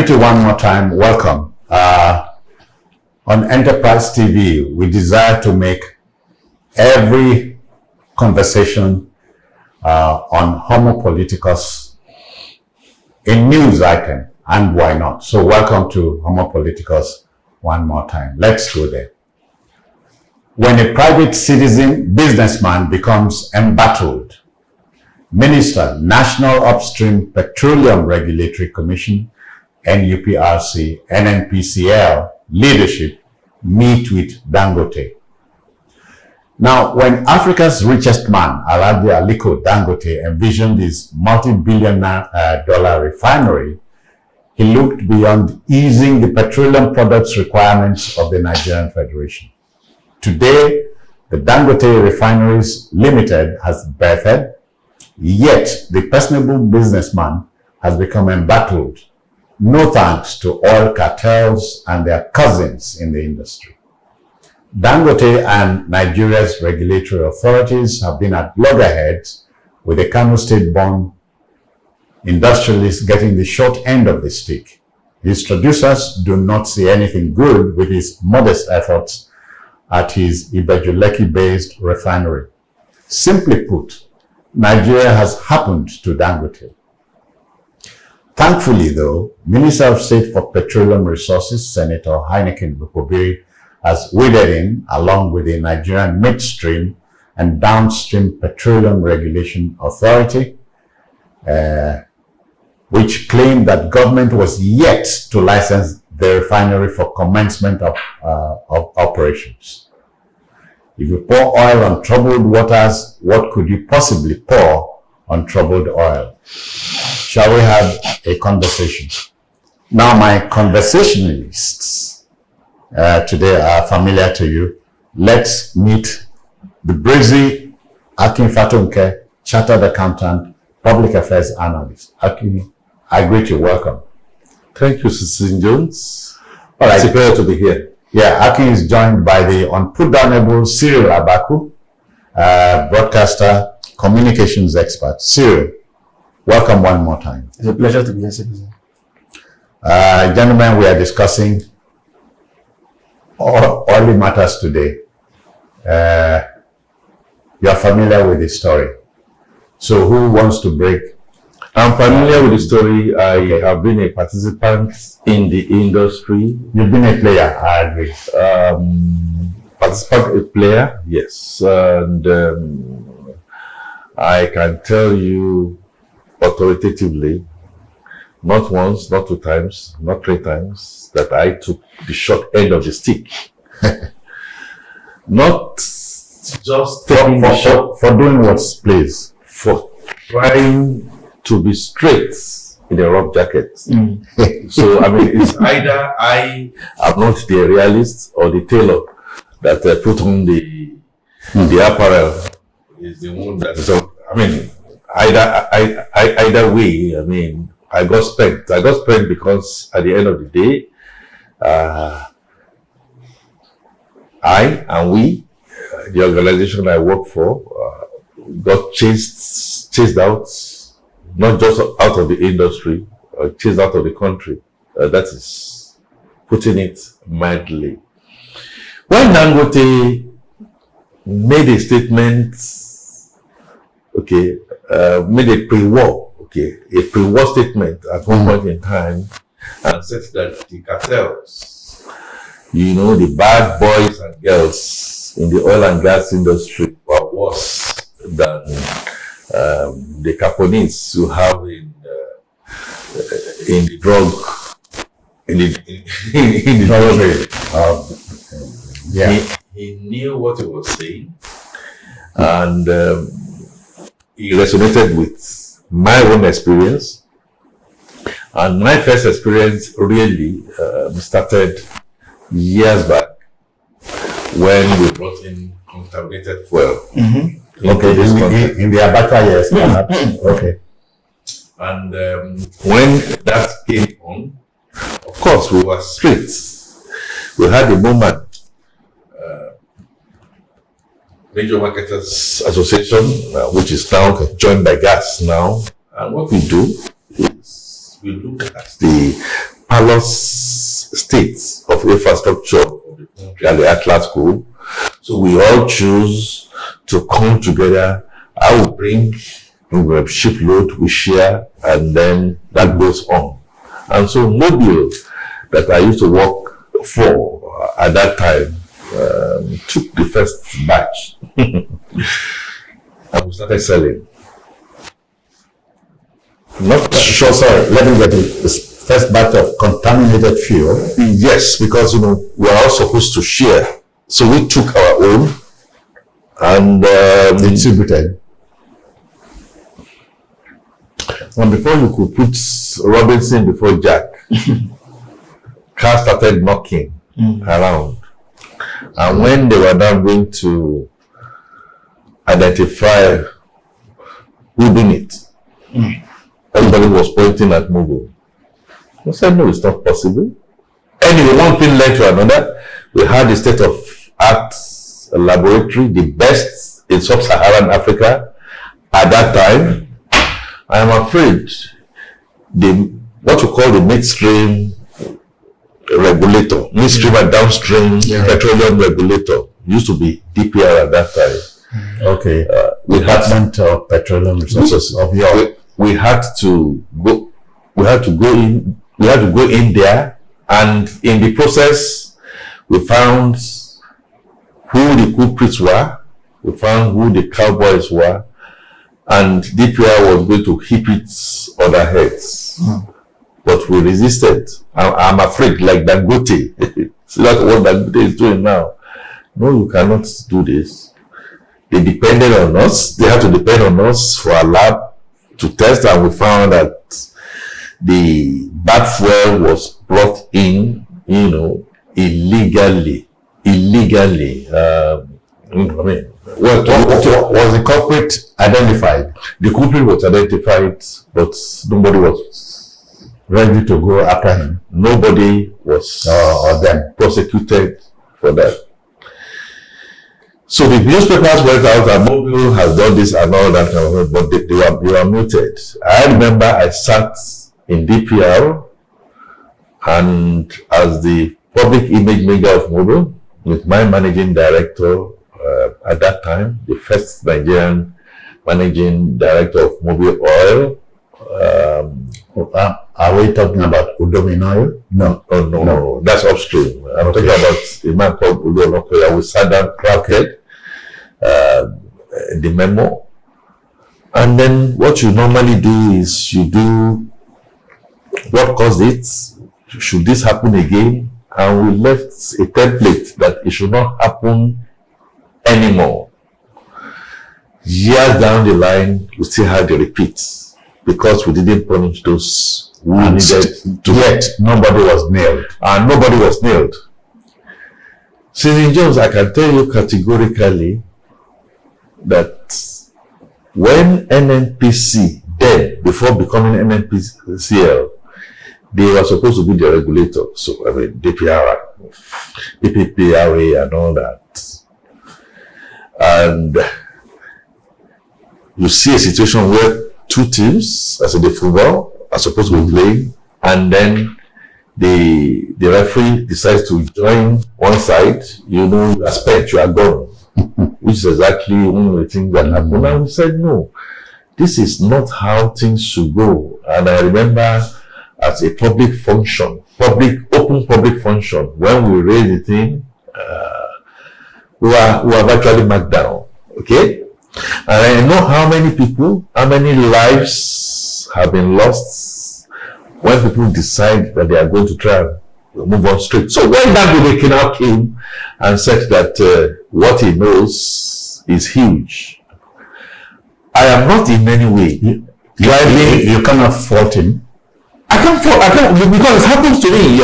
greet you one more time. Welcome. On Enterprise TV, we desire to make every conversation on Homo Politicus a news item, and why not? So welcome to Homo Politicus one more time. Let's go there. When a private citizen businessman becomes embattled, Minister, National Upstream Petroleum Regulatory Commission, Nnpcl, Nnpcl leadership meet with Dangote. Now, when Africa's richest man, Alhaji Aliko Dangote, envisioned his multi-billion dollar refinery, he looked beyond easing the petroleum products requirements of the Nigerian Federation. Today, the Dangote Refineries Limited has birthed, yet the personable businessman has become embattled, no thanks to oil cartels and their cousins in the industry. Dangote and Nigeria's regulatory authorities have been at loggerheads, with the Kano State-born industrialist getting the short end of the stick. His producers do not see anything good with his modest efforts at his Ibejuleki-based refinery. Simply put, Nigeria has happened to Dangote. Thankfully, though, Minister of State for Petroleum Resources, Senator Heineken Bukobiri, has waded in, along with the Nigerian Midstream and Downstream Petroleum Regulation Authority, which claimed that government was yet to license the refinery for commencement of operations. If you pour oil on troubled waters, what could you possibly pour on troubled oil? Shall we have a conversation? Now, my conversationalists today are familiar to you. Let's meet the breezy Akin Fatunke, Chartered Accountant, Public Affairs Analyst. Akin, I greet you. Welcome. Thank you, Citizen Jones. All right. It's a pleasure to be here. Yeah, Akin is joined by the unputdownable Cyril Abaku, broadcaster, communications expert. Cyril, welcome one more time. It's a pleasure to be here, Citizen. Gentlemen, we are discussing oily matters today. You are familiar with the story. So who wants to break? I'm familiar with the story. I have been a participant in the industry. You've been a player, I agree. Participant, a player, yes. And I can tell you authoritatively, not once, not two times, not three times, that I took the short end of the stick. Not just taking the short for doing what, please? For trying to be straight in a rough jacket. So, I mean, it's either I am not the realist or the tailor that put on the apparel is the one that. So, I mean, either way, I mean, I got spent. I got spent because at the end of the day, I and we, the organization I work for, got chased out. Not just out of the industry, chased out of the country. That is putting it mildly. When Dangote made a statement, made a pre-war, a pre-war statement at one point in time, and said that the cartels, the bad boys and girls in the oil and gas industry were worse than the Caponists who have in the drug in the drug trade. He knew what he was saying, and he resonated with my own experience. And my first experience really started years back when we brought in contaminated fuel. Okay, in the Abacha years, perhaps. Okay. And when that came on, of course, we were straight. We had a moment, Major Marketers Association, which is now joined by GAS now. And what we do is we look at the palace states of infrastructure of the country and the Atlas Group. So we all choose to come together. I will bring a shipload, we share, and then that goes on. And so Mobile, that I used to work for at that time, took the first batch and we started selling. Not sure, sorry, let me get this first batch of contaminated fuel. Yes, because we are all supposed to share. So we took our own and distributed. And before you could put Robinson before Jack, cars started knocking around. And when they were now going to identify who did it, everybody was pointing at Mobile. I said, no, it's not possible. Anyway, one thing led to another. We had the state-of-art laboratory, the best in sub-Saharan Africa at that time. I am afraid what you call the midstream regulator, midstream and downstream petroleum regulator used to be DPR at that time. Okay. Department of Petroleum Resources of Europe. We had to go in there, and in the process we found who the culprits were, we found who the cowboys were, and DPR was going to hit it on their heads. But we resisted. I'm afraid, like Dangote. So that's what Dangote is doing now. No, you cannot do this. They depended on us. They had to depend on us for a lab to test, and we found that the bad fuel was brought in, illegally. Was the culprit identified? The culprit was identified, but nobody was ready to go after him. Nobody was or them prosecuted for that. So the newspapers went out and Mobile has done this and all that, but they were muted. I remember I sat in DPR and as the public image maker of Mobile with my managing director at that time, the first Nigerian managing director of Mobile Oil. Are we talking about Udomin Oil? No, that's upstream. I'm talking about a man called Udomin. We sat down, crafted the memo, and then what you normally do is you do what caused it. Should this happen again? And we left a template that it should not happen anymore. Years down the line, we still had the repeats because we didn't punish those who needed to. Yet nobody was nailed. And nobody was nailed. Senator Jones, I can tell you categorically that when Nnpc, then before becoming Nnpcl, they were supposed to be the regulator. So, DPR, PPPRA and all that. And you see a situation where two teams, as in the football, are supposed to be playing, and then the referee decides to join one side, you are spent, you are gone. Which is exactly one of the things that happened. And we said, no, this is not how things should go. And I remember as a public function, open public function, when we raised the thing, we were virtually marked down. Okay? And I know how many lives have been lost when people decide that they are going to try and move on straight. So when Dangote now came and said that what he knows is huge, I am not in any way driving. You cannot fault him. I can't because it happens to me.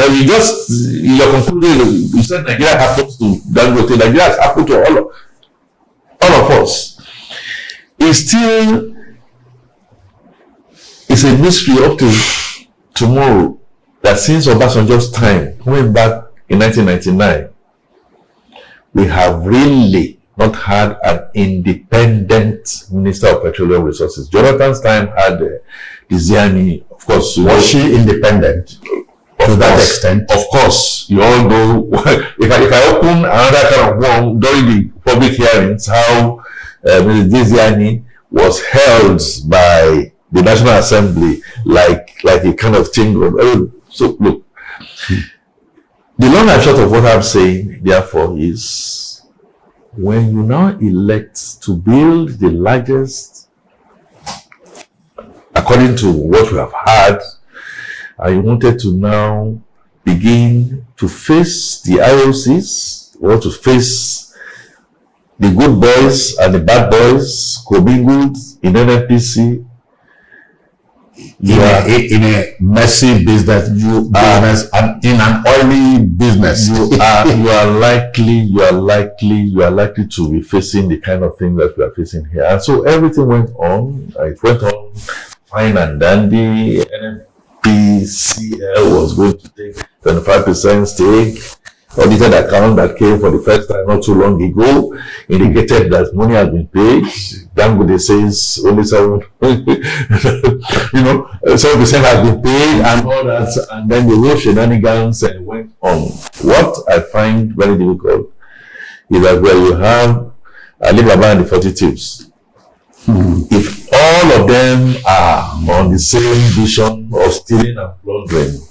You're concluding. You said Nigeria happens to Dangote. Nigeria has happened to all of us. It's a mystery up to tomorrow that since Obasanjo's time, going back in 1999, we have really not had an independent Minister of Petroleum Resources. Jonathan's time had the Ziani, of course. Was she independent? to that extent. Of course, you all know, if I open another kind of one during the public hearings, how Mr. Diziani was held by the National Assembly like a kind of thing. So look, the long and short of what I'm saying, therefore, is when you now elect to build the largest, according to what we have had, and you wanted to now begin to face the IOCs, or to face the good boys and the bad boys commingled in Nnpc, in a messy business, and in an oily business, you are likely to be facing the kind of thing that we are facing here. And so everything went on. It went on fine and dandy. Nnpcl was going to take 25% stake. Audited account that came for the first time not too long ago indicated that money has been paid. Dangote says only 7%, 7% has been paid and all that, and then the whole shenanigans went on. What I find very difficult is that where you have Alibaba and the 40 Thieves, if all of them are on the same vision of stealing and plundering,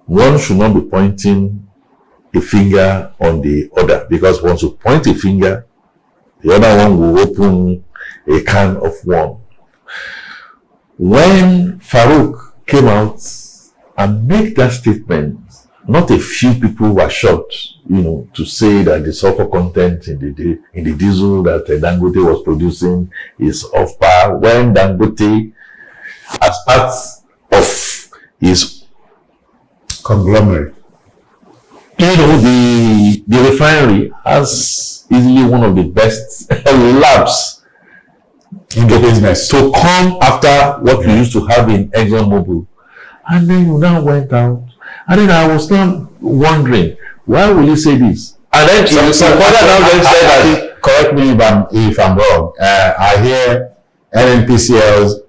one should not be pointing a finger on the other, because once you point a finger, the other one will open a can of worm. When Farouk came out and made that statement, not a few people were shocked, to say that the sulfur content in the diesel that Dangote was producing is off par, when Dangote, as part of his conglomerate, the refinery has easily one of the best labs in the business to come after what we used to have in ExxonMobil. And then you now went out. And then I was now wondering, why will you say this? And then correct me if I'm wrong. I hear Nnpcl's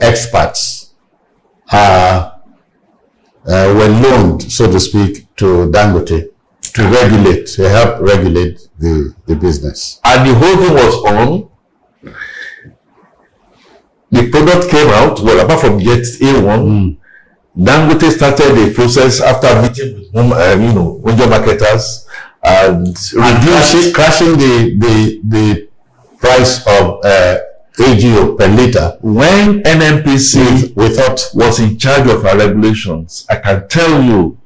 experts were loaned, so to speak, to Dangote to help regulate the business. And the whole thing was on. The product came out, well, apart from Jet A1, Dangote started the process after meeting with major marketers and crashing the price of AGO per liter. When NNPC was in charge of our regulations, I can tell you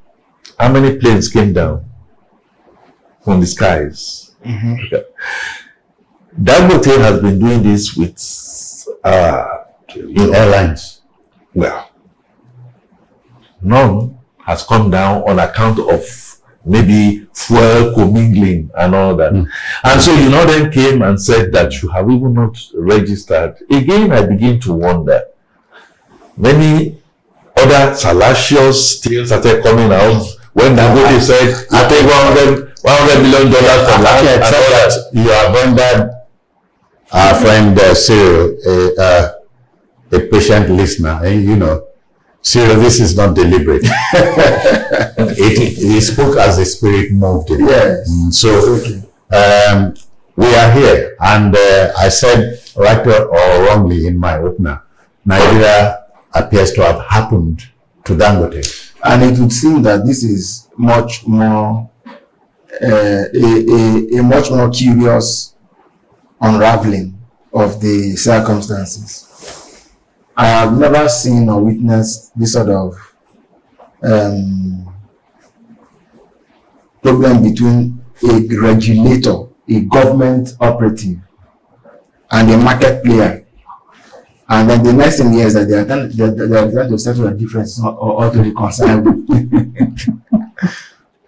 how many planes came down from the skies. Okay. Dangote has been doing this with airlines. Well, none has come down on account of maybe fuel commingling and all that. And so you then came and said that you have even not registered. Again, I begin to wonder. Many other salacious tales started coming out when Dangote said, I take $100 million from land and all that. You have rendered our friend Cyril a patient listener. Cyril, this is not deliberate. He spoke as the spirit moved him. Yes. We are here, and I said right or wrongly in my opener, Nigeria appears to have happened to Dangote. And it would seem that this is much more a much more curious unraveling of the circumstances. I have never seen or witnessed this sort of problem between a regulator, a government operative, and a market player. And then the next thing is that they are trying to settle a difference or to reconcile.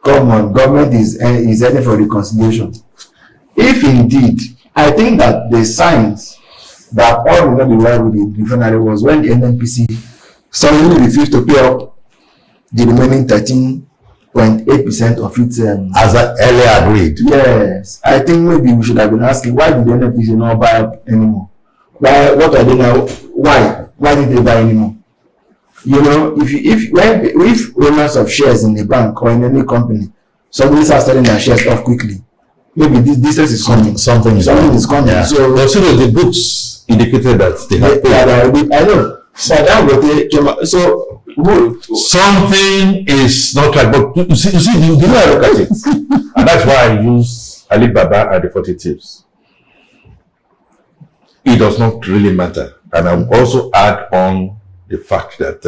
Come on, government is heading for reconciliation. If indeed, I think that the signs that all will not be well with the refinery was when the NNPC suddenly refused to pay up the remaining 13.8% of its as earlier agreed. Yes, I think maybe we should have been asking, why did the NNPC not buy up anymore? What are they now? Why did they buy anymore? You know, if owners of shares in a bank or in any company suddenly start selling their shares off quickly, maybe this distance is coming. Something is coming. Yeah. So the books indicated that they have paid. I know. So Dangote came out. So something is not right. But you see, the way I look at it, and that's why I use Alibaba and the 40 Thieves. It does not really matter. And I will also add on the fact that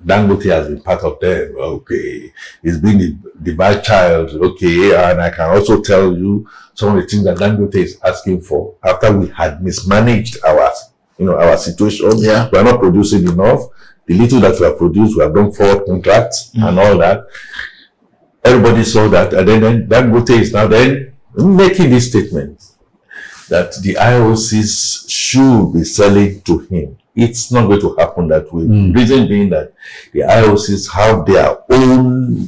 Dangote has been part of them. Okay, he's been the bad child. Okay, and I can also tell you some of the things that Dangote is asking for after we had mismanaged our situation. Yeah. We are not producing enough. The little that we have produced, we have done forward contracts and all that. Everybody saw that, and then Dangote is now then making this statement that the IOCs should be selling to him. It's not going to happen that way. Reason being that the IOCs have their own,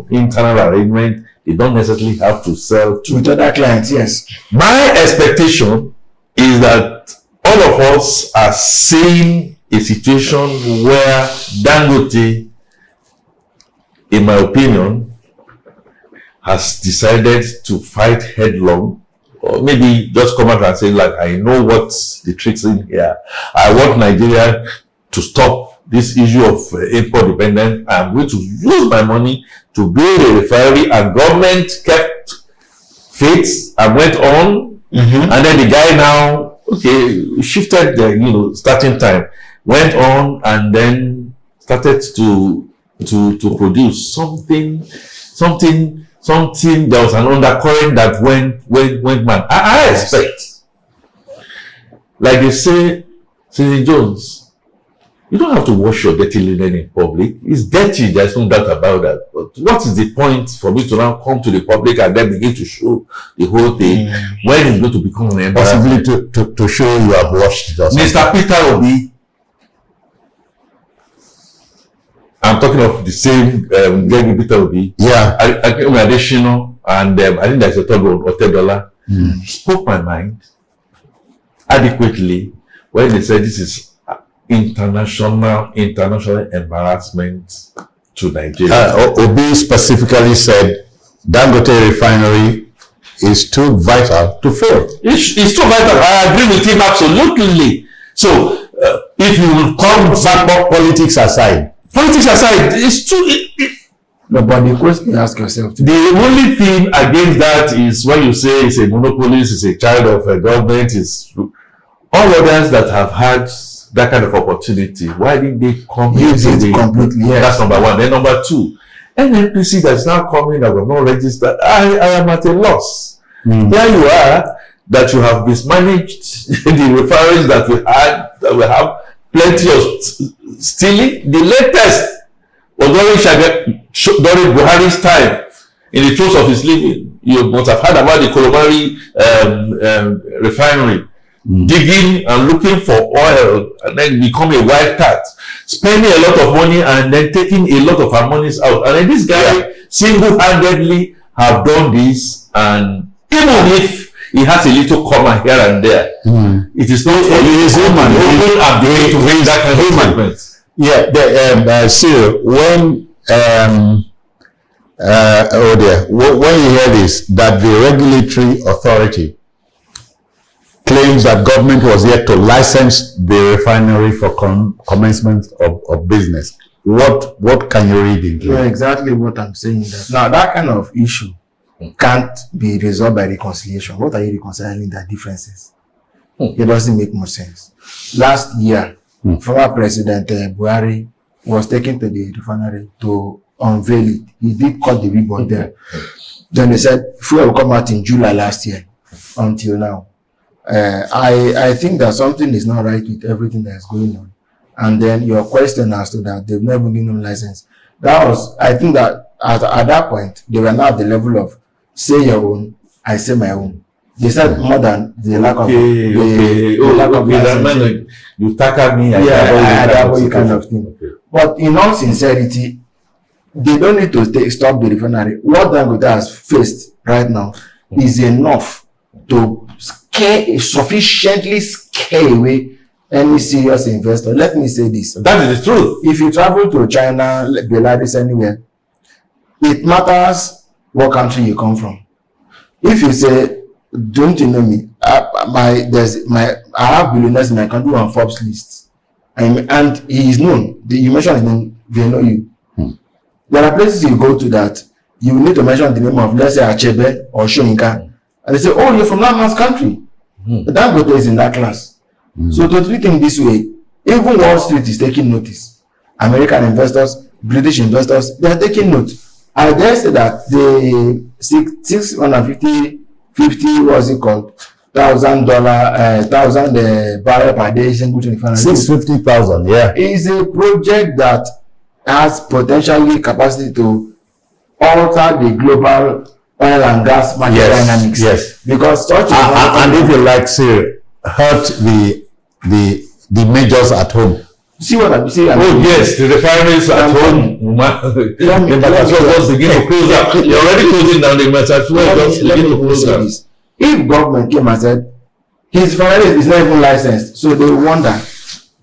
internal arrangement. They don't necessarily have to sell to with other clients. Yes. My expectation is that all of us are seeing a situation where Dangote, in my opinion, has decided to fight headlong, or maybe just come out and say, like, I know what's the tricks in here. I want Nigeria to stop this issue of import dependence. I'm going to use my money to build a refinery, and government kept faith and went on. And then the guy now, shifted the, starting time, went on and then started to produce something. There was an undercurrent that went mad. I expect, like they say, Cynthia Jones, you don't have to wash your dirty linen in public. It's dirty, there's no doubt about that. But what is the point for me to now come to the public and then begin to show the whole thing when it's going to become an embarrassment? Possibly to show you have washed it. Mr. Peter Obi, I'm talking of the same Peter Obi. Yeah. I came with additional, and I think there's a third one, $10. Spoke my mind adequately when they said this is international embarrassment to Nigeria. Obi specifically said Dangote Refinery is too vital to fail. It's too vital. I agree with him absolutely. So if you will come back, politics aside, it's too. No, but the question you ask yourself, the only thing against that is when you say it's a monopolist, it's a child of a government, is all others that have had that kind of opportunity. Why didn't they come use it completely? Yes. That's number one. Then number two, Nnpcl that's now coming that was not registered. I am at a loss. Here you are, that you have mismanaged the refineries that we have plenty of stealing. The latest was during Buhari's time, in the throes of his living. You must have heard about the Kolomari refinery, digging and looking for oil, and then become a wild cat, spending a lot of money and then taking a lot of our monies out. And then this guy single-handedly have done this, and even if he has a little comma here and there, it is not for you. Human are going to raise that kind of statement. Yeah, Cyril, when when you hear this, that the regulatory authority claims that government was yet to license the refinery for commencement of business, what can you read into it? Exactly what I'm saying. Now, that kind of issue can't be resolved by reconciliation. What are you reconciling their differences? It doesn't make much sense. Last year, former President Buhari was taken to the refinery to unveil it. He did cut the ribbon there. Then they said fuel will come out in July last year. Until now, I think that something is not right with everything that's going on. And then your question as to that they've never given them license. I think that at that point they were now at the level of say your own, I say my own. They said more than the lack of licensing. You tackle me, I kind of thing. Okay. But in all sincerity, they don't need to stop the refinery. What Dangote has faced right now is enough to sufficiently scare away any serious investor, let me say this. That is the truth. If you travel to China, Belarus, anywhere, it matters what country you come from. If you say, don't you know me? I have billionaires in my country on Forbes list, and he is known. You mentioned his name, they know you. There are places you go to that you need to mention the name of, let's say, Achebe or Shoyinka, and they say, oh, you're from that man's country. Dangote is in that class. So to treat him this way, even Wall Street is taking notice. American investors, British investors, they are taking note. I dare say that the 650, what's it called, $1,000 barrel per day refinery. 650,000, yeah. Is a project that has potentially capacity to alter the global oil and gas market dynamics. Yes. Because such and if you like, say, hurt the majors at home. See what I'm saying? Oh yes, the refineries at home. The Nnpcl just begin to close down. You're already closing down the Nnpcl just begin to close down. If government came and said his refinery is not even licensed, so they wonder,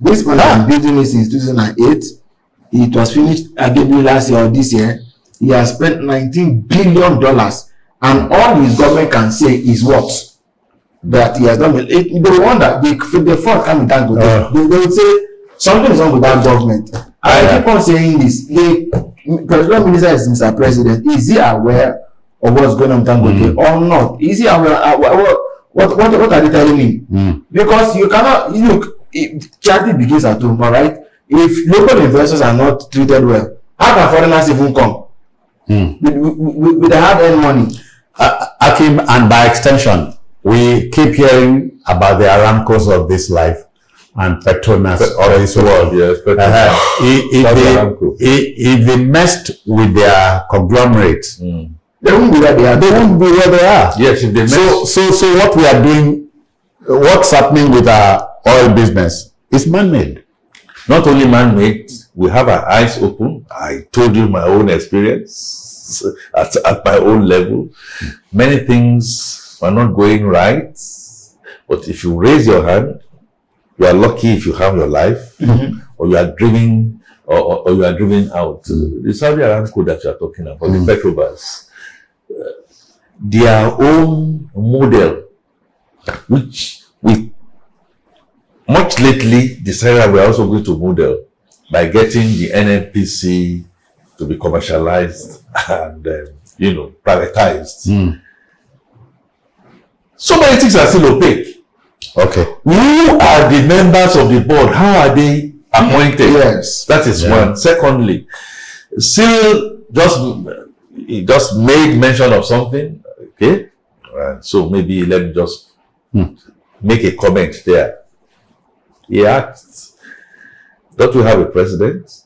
this man has been building it since 2008. It was finished again last year or this year. He has spent $19 billion, and all his government can say is what? That he has done. They wonder, the fraud coming down to them. They will say something is wrong with that government. I keep on saying this. The President Minister is Mr. President. Is he aware of what's going on with Dangote or not? Is he aware? What are they telling him? Because you cannot look. Charity begins at home, all right? If local investors are not treated well, how can foreigners even come? With the hard-earned money. Akim, and by extension, we keep hearing about the Aramcos of this life and Petronas of this world. Yes, if they messed with their conglomerates, they won't be where they are. They won't be where they are. Yes, if they mess. So what we are doing, what's happening with our oil business is man-made. Not only man-made, we have our eyes open. I told you my own experience at my own level. Many things are not going right, but if you raise your hand, you are lucky if you have your life, or you are driven, or you are driven out. The Saudi Aramco that you are talking about, the Petrobras, their own model, which we much lately decided we are also going to model by getting the Nnpcl to be commercialized and privatized. So many things are still opaque. Okay. Who are the members of the board? How are they appointed? Yes. That is one. Secondly, still just made mention of something. Okay. So maybe let me just make a comment there. He asked, don't we have a president?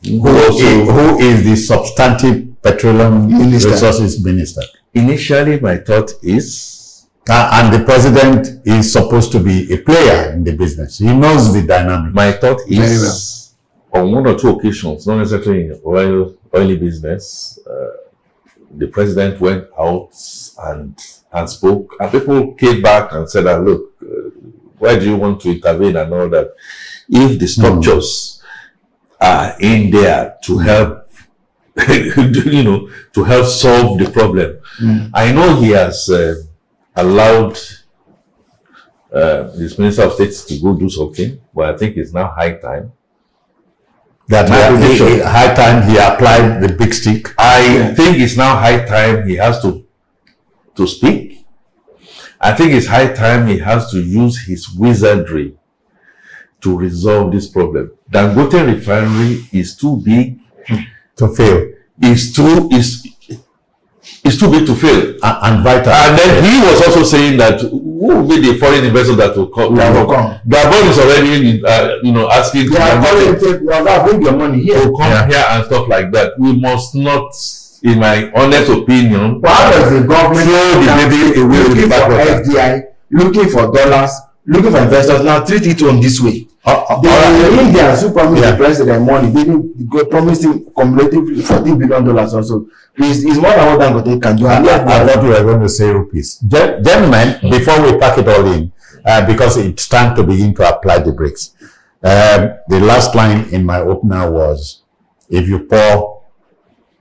Who is the substantive petroleum resources minister? Initially, my thought is... and the president is supposed to be a player in the business. He knows the dynamic. My thought is, on one or two occasions, not necessarily in oily business, the president went out and spoke, and people came back and said, look, why do you want to intervene and all that? If the structures are in there to help, to help solve the problem. I know he has allowed his Minister of State to go do something, but I think it's now high time. High time he applied the big stick. I think it's now high time he has to speak. I think it's high time he has to use his wizardry to resolve this problem. Dangote Refinery is too big to fail. It's too big to fail. And vital. And then he was also saying that who will be the foreign investor that will come? Gabon is already, asking bring your money here. To come here and stuff like that. We must not, in my honest opinion, how does the government looking for FDI, looking for dollars, looking for investors, now treat it on this way? The Indians who promised the president money, they didn't promise him cumulatively $14 billion or so. It's more than what Dangote can do. I thought we were going to say rupees. Gentlemen, before we pack it all in, because it's time to begin to apply the brakes. The last line in my opener was, if you pour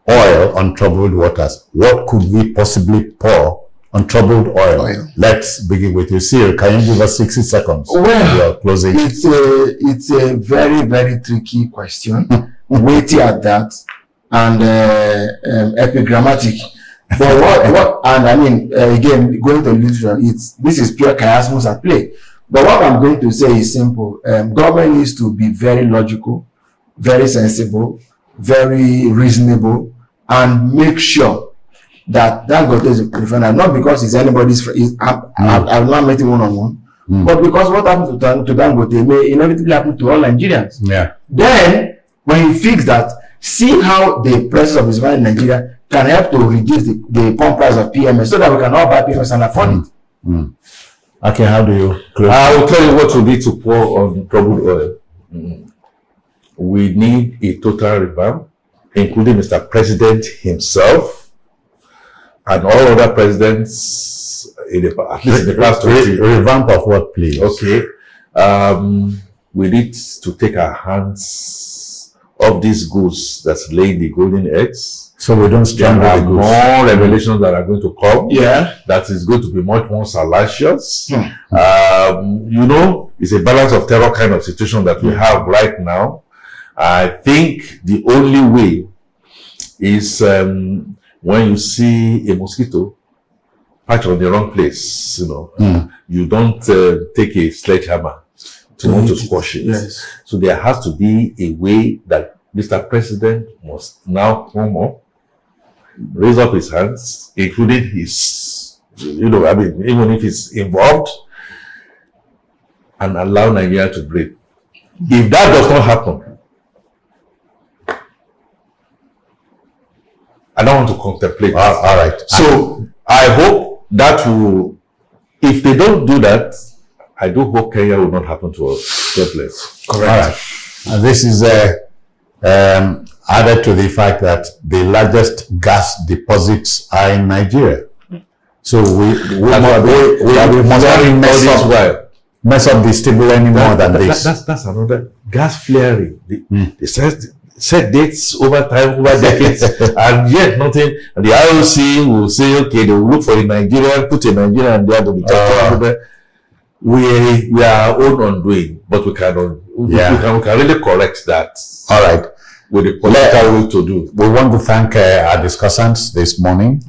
oil on troubled waters, what could we possibly pour on troubled oil? Let's begin with you. Cyril, can you give us 60 seconds? Well, we are closing. It's a very, very tricky question, weighty at that, and epigrammatic. But what and I mean, again, going to literature, this is pure chiasmus at play. But what I'm going to say is simple. Government needs to be very logical, very sensible, very reasonable, and make sure that Dangote is a refinery, not because it's anybody's friend. I've not met him one-on-one, but because what happened to Dangote may inevitably happen to all Nigerians. Yeah. Then, when you fix that, see how the prices of refinery in Nigeria can help to reduce the pump price of PMS, so that we can all buy PMS and afford it. Okay, how do you close? I will tell you what we need to pour on troubled oil. We need a total revamp, including Mr. President himself and all other presidents at least in the past 20 Revamp of what, please? Okay. We need to take our hands off these goods that's laying the golden eggs. So we don't There strangle are the goods. more revelations that are going to come. Yeah. That is going to be much more salacious. You know, it's a balance of terror kind of situation that we have right now. I think the only way is when you see a mosquito patch on the wrong place, you know, you don't take a sledgehammer to want to squash it. Yes. So there has to be a way that Mr. President must now come up, raise up his hands, including his, you know, I mean, even if he's involved, and allow Nigeria to breathe. If that does not happen, I don't want to contemplate. All right. So I hope that will, if they don't do that, I do hope Kenya will not happen to us. God bless. Correct. All right. And this is added to the fact that the largest gas deposits are in Nigeria. So we must mess up the stable any more than this. That's another gas flaring. They set dates over time, over decades, and yet nothing. And the IOC will say, okay, they will look for a Nigerian, put a Nigerian there to be checked. We are own undoing, but we can really correct that. All right. With the political will to do. We want to thank our discussants this morning.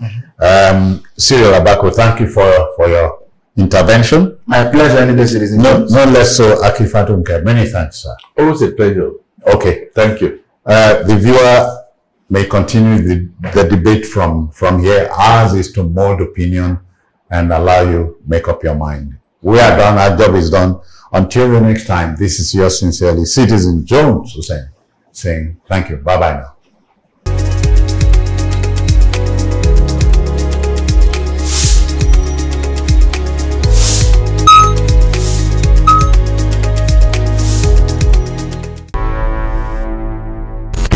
Cyril Abako, thank you for your intervention. My pleasure, any day, citizen. No less so, Akifatunke. Many thanks, sir. Always a pleasure. Okay, thank you. The viewer may continue the debate from here. Ours is to mold opinion and allow you make up your mind. We are done. Our job is done. Until the next time, this is yours sincerely, Citizen Jones Hussein, saying thank you. Bye-bye now.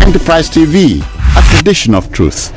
Enterprise TV, a tradition of truth.